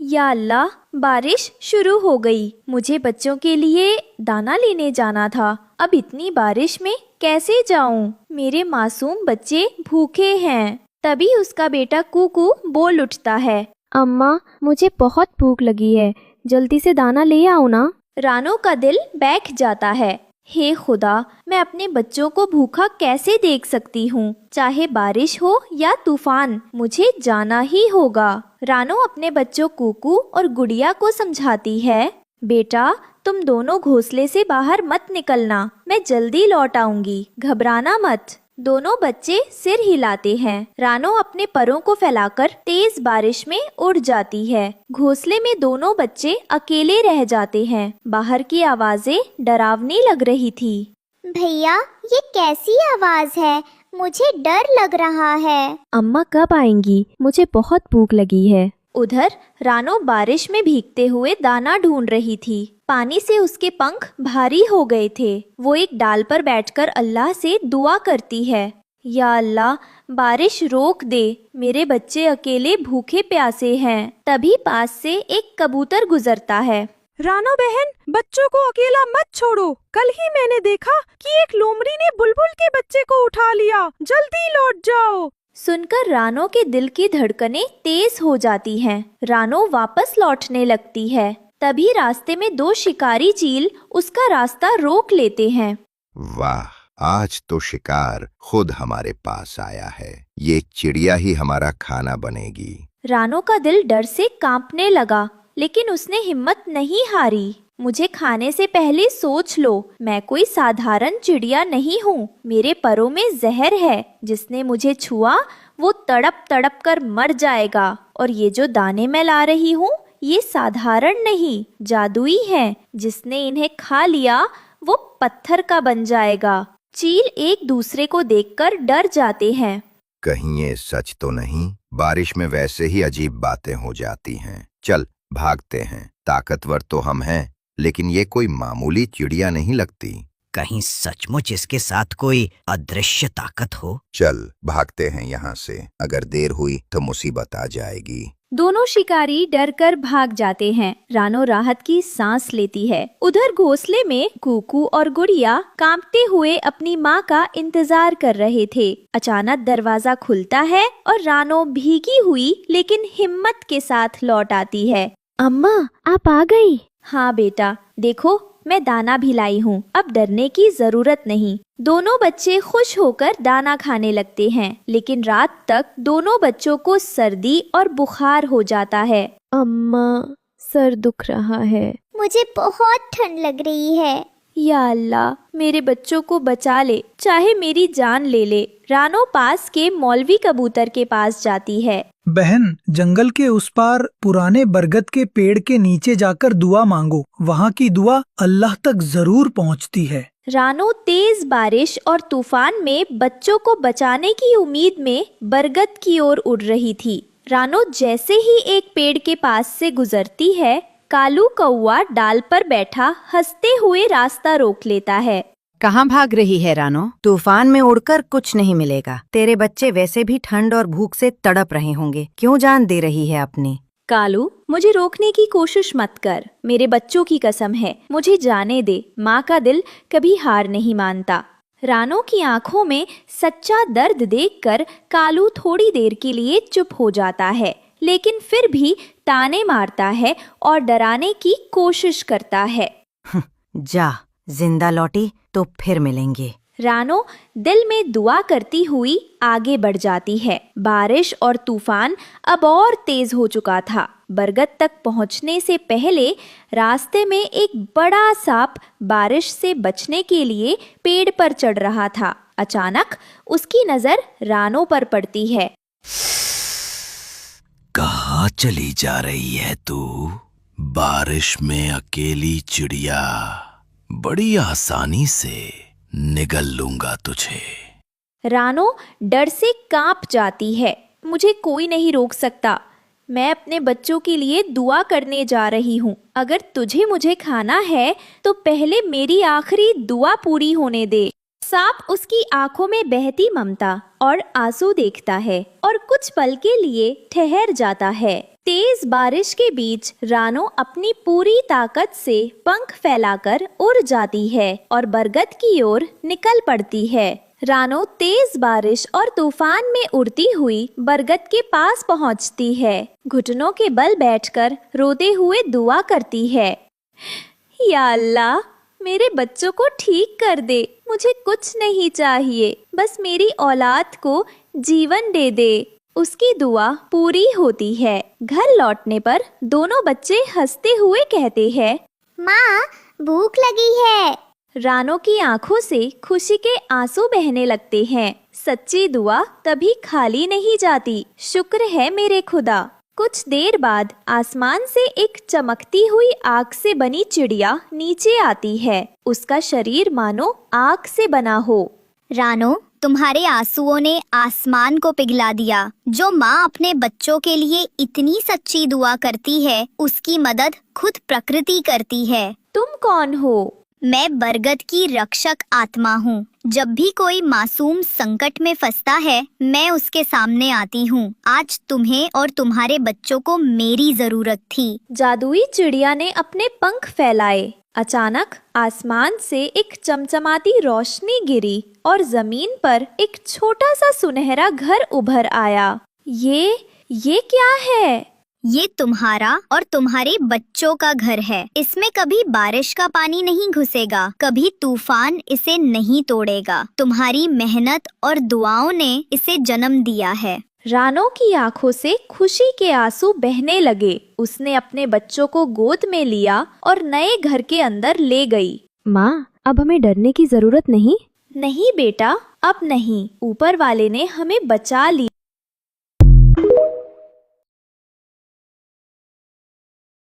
या अल्लाह, बारिश शुरू हो गई। मुझे बच्चों के लिए दाना लेने जाना था। अब इतनी बारिश में कैसे जाऊं? मेरे मासूम बच्चे भूखे हैं। तभी उसका बेटा कूकू बोल उठता है, अम्मा, मुझे बहुत भूख लगी है, जल्दी से दाना ले आओ ना। रानो का दिल बैठ जाता है। हे खुदा, मैं अपने बच्चों को भूखा कैसे देख सकती हूँ? चाहे बारिश हो या तूफान, मुझे जाना ही होगा। रानो अपने बच्चों कूकू और गुड़िया को समझाती है, बेटा तुम दोनों घोंसले से बाहर मत निकलना, मैं जल्दी लौट आऊंगी, घबराना मत। दोनों बच्चे सिर हिलाते हैं। रानो अपने परों को फैलाकर तेज बारिश में उड़ जाती है। घोंसले में दोनों बच्चे अकेले रह जाते हैं। बाहर की आवाजें डरावनी लग रही थी। भैया, ये कैसी आवाज है? मुझे डर लग रहा है। अम्मा कब आएंगी? मुझे बहुत भूख लगी है। उधर रानो बारिश में भीगते हुए दाना ढूंढ रही थी। पानी से उसके पंख भारी हो गए थे। वो एक डाल पर बैठकर अल्लाह से दुआ करती है, या अल्लाह, बारिश रोक दे, मेरे बच्चे अकेले भूखे प्यासे हैं। तभी पास से एक कबूतर गुजरता है। रानो बहन, बच्चों को अकेला मत छोड़ो। कल ही मैंने देखा कि एक लोमड़ी ने बुलबुल के बच्चे को उठा लिया। जल्दी लौट जाओ। सुनकर रानो के दिल की धड़कनें तेज हो जाती हैं। रानो वापस लौटने लगती है। तभी रास्ते में दो शिकारी चील उसका रास्ता रोक लेते हैं। वाह, आज तो शिकार खुद हमारे पास आया है। ये चिड़िया ही हमारा खाना बनेगी। रानो का दिल डर से कांपने लगा, लेकिन उसने हिम्मत नहीं हारी। मुझे खाने से पहले सोच लो, मैं कोई साधारण चिड़िया नहीं हूँ। मेरे परों में जहर है। जिसने मुझे छुआ वो तड़प तड़प कर मर जाएगा। और ये जो दाने मैं ला रही हूँ, ये साधारण नहीं, जादुई हैं। जिसने इन्हें खा लिया वो पत्थर का बन जाएगा। चील एक दूसरे को देखकर डर जाते हैं। कहीं ये सच तो नहीं? बारिश में वैसे ही अजीब बातें हो जाती हैं। चल भागते हैं। ताकतवर तो हम हैं, लेकिन ये कोई मामूली चिड़िया नहीं लगती। कहीं सचमुच इसके साथ कोई अदृश्य ताकत हो। चल भागते हैं यहाँ से, अगर देर हुई तो मुसीबत आ जाएगी। दोनों शिकारी डरकर भाग जाते हैं। रानो राहत की सांस लेती है। उधर घोंसले में कूकू और गुड़िया कांपते हुए अपनी माँ का इंतजार कर रहे थे। अचानक दरवाजा खुलता है और रानो भीगी हुई लेकिन हिम्मत के साथ लौट आती है। अम्मा, आप आ गई? हाँ बेटा, देखो मैं दाना भी लाई हूँ, अब डरने की जरूरत नहीं। दोनों बच्चे खुश होकर दाना खाने लगते हैं, लेकिन रात तक दोनों बच्चों को सर्दी और बुखार हो जाता है। अम्मा, सर दुख रहा है। मुझे बहुत ठंड लग रही है। या अल्लाह, मेरे बच्चों को बचा ले, चाहे मेरी जान ले ले। रानो पास के मौलवी कबूतर के पास जाती है। बहन, जंगल के उस पार पुराने बरगद के पेड़ के नीचे जाकर दुआ मांगो। वहाँ की दुआ अल्लाह तक जरूर पहुँचती है। रानो तेज बारिश और तूफान में बच्चों को बचाने की उम्मीद में बरगद की ओर उड़ रही थी। रानो जैसे ही एक पेड़ के पास से गुजरती है, कालू कौवा डाल पर बैठा हंसते हुए रास्ता रोक लेता है। कहाँ भाग रही है रानो? तूफान में उड़कर कुछ नहीं मिलेगा। तेरे बच्चे वैसे भी ठंड और भूख से तड़प रहे होंगे। क्यों जान दे रही है अपनी? कालू, मुझे रोकने की कोशिश मत कर। मेरे बच्चों की कसम है, मुझे जाने दे। माँ का दिल कभी हार नहीं मानता। रानो की आंखों में सच्चा दर्द देखकर कालू थोड़ी देर के लिए चुप हो जाता है, लेकिन फिर भी ताने मारता है और डराने की कोशिश करता है। जा, जिंदा लौटी तो फिर मिलेंगे। रानो दिल में दुआ करती हुई आगे बढ़ जाती है। बारिश और तूफान अब और तेज हो चुका था। बरगद तक पहुंचने से पहले रास्ते में एक बड़ा सांप बारिश से बचने के लिए पेड़ पर चढ़ रहा था। अचानक उसकी नजर रानो पर पड़ती है। कहाँ चली जा रही है तू? बारिश में अकेली चिड़िया, बड़ी आसानी से निगल लूंगा तुझे। रानो डर से कांप जाती है। मुझे कोई नहीं रोक सकता। मैं अपने बच्चों के लिए दुआ करने जा रही हूँ। अगर तुझे मुझे खाना है तो पहले मेरी आखिरी दुआ पूरी होने दे। सांप उसकी आंखों में बहती ममता और आंसू देखता है और कुछ पल के लिए ठहर जाता है। तेज बारिश के बीच रानो अपनी पूरी ताकत से पंख फैलाकर उड़ जाती है और बरगद की ओर निकल पड़ती है। रानो तेज बारिश और तूफान में उड़ती हुई बरगद के पास पहुंचती है। घुटनों के बल बैठकर रोते हुए दुआ करती है, या अल्लाह, मेरे बच्चों को ठीक कर दे। मुझे कुछ नहीं चाहिए, बस मेरी औलाद को जीवन दे दे। उसकी दुआ पूरी होती है। घर लौटने पर दोनों बच्चे हंसते हुए कहते हैं, माँ, भूख लगी है। रानो की आंखों से खुशी के आंसू बहने लगते हैं। सच्ची दुआ तभी खाली नहीं जाती। शुक्र है मेरे खुदा। कुछ देर बाद आसमान से एक चमकती हुई आग से बनी चिड़िया नीचे आती है। उसका शरीर मानो आग से बना हो। रानो, तुम्हारे आंसुओं ने आसमान को पिघला दिया। जो माँ अपने बच्चों के लिए इतनी सच्ची दुआ करती है, उसकी मदद खुद प्रकृति करती है। तुम कौन हो? मैं बरगद की रक्षक आत्मा हूँ। जब भी कोई मासूम संकट में फंसता है, मैं उसके सामने आती हूँ। आज तुम्हें और तुम्हारे बच्चों को मेरी जरूरत थी। जादुई चिड़िया ने अपने पंख फैलाए। अचानक आसमान से एक चमचमाती रोशनी गिरी और जमीन पर एक छोटा सा सुनहरा घर उभर आया। ये क्या है? ये तुम्हारा और तुम्हारे बच्चों का घर है। इसमें कभी बारिश का पानी नहीं घुसेगा, कभी तूफान इसे नहीं तोड़ेगा। तुम्हारी मेहनत और दुआओं ने इसे जन्म दिया है। रानो की आंखों से खुशी के आंसू बहने लगे। उसने अपने बच्चों को गोद में लिया और नए घर के अंदर ले गई। माँ, अब हमें डरने की जरूरत नहीं। नहीं बेटा, अब नहीं। ऊपर वाले ने हमें बचा लिया।